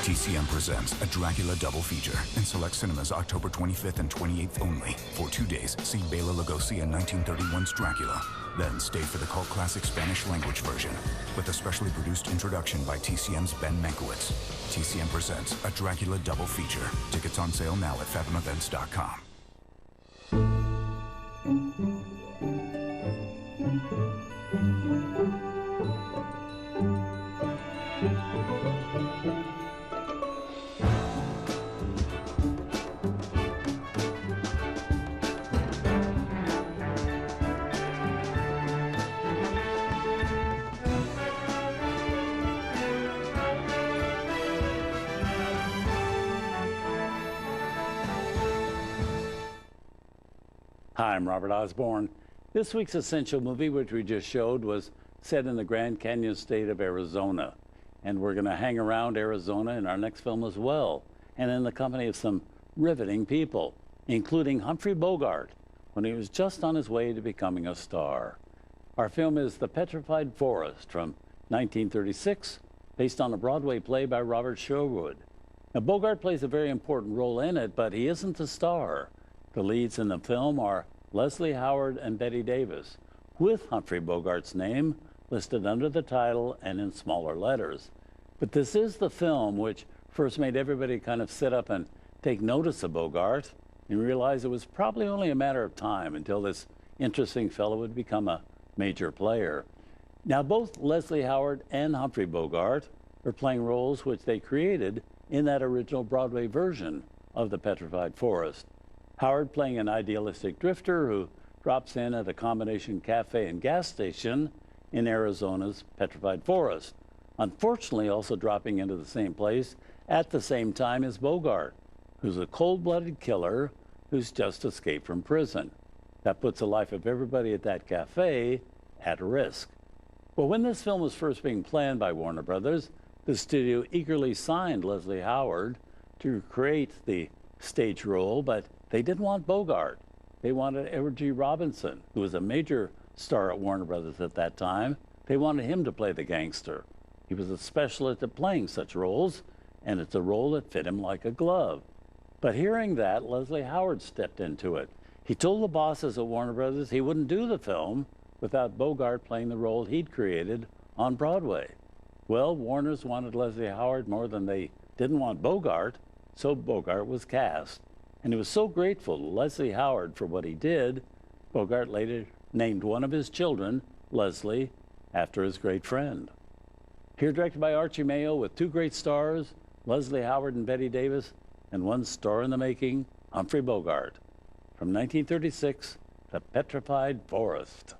TCM presents a Dracula double feature in select cinemas October 25th and 28th only. For 2 days, see Bela Lugosi and 1931's Dracula. Then stay for the cult classic Spanish language version with a specially produced introduction by TCM's Ben Mankiewicz. TCM presents a Dracula double feature. Tickets on sale now at fathomevents.com. Hi, I'm Robert Osborne. This week's Essential movie, which we just showed, was set in the Grand Canyon state of Arizona. And we're going to hang around Arizona in our next film as well, and in the company of some riveting people, including Humphrey Bogart, when he was just on his way to becoming a star. Our film is The Petrified Forest from 1936, based on a Broadway play by Robert Sherwood. Now, Bogart plays a very important role in it, but he isn't the star. The leads in the film are Leslie Howard and Bette Davis, with Humphrey Bogart's name listed under the title and in smaller letters. But this is the film which first made everybody kind of sit up and take notice of Bogart and realize it was probably only a matter of time until this interesting fellow would become a major player. Now, both Leslie Howard and Humphrey Bogart are playing roles which they created in that original Broadway version of The Petrified Forest. Howard playing an idealistic drifter who drops in at a combination cafe and gas station in Arizona's Petrified Forest, unfortunately also dropping into the same place at the same time as Bogart, who's a cold-blooded killer who's just escaped from prison. That puts the life of everybody at that cafe at risk. Well, when this film was first being planned by Warner Brothers, the studio eagerly signed Leslie Howard to create the stage role, but they didn't want Bogart. They wanted Edward G. Robinson, who was a major star at Warner Brothers at that time. They wanted him to play the gangster. He was a specialist at playing such roles, and it's a role that fit him like a glove. But hearing that, Leslie Howard stepped into it. He told the bosses at Warner Brothers he wouldn't do the film without Bogart playing the role he'd created on Broadway. Well, Warner's wanted Leslie Howard more than they didn't want Bogart, so Bogart was cast. And he was so grateful to Leslie Howard for what he did, Bogart later named one of his children, Leslie, after his great friend. Here, directed by Archie Mayo with two great stars, Leslie Howard and Bette Davis, and one star in the making, Humphrey Bogart. From 1936, The Petrified Forest.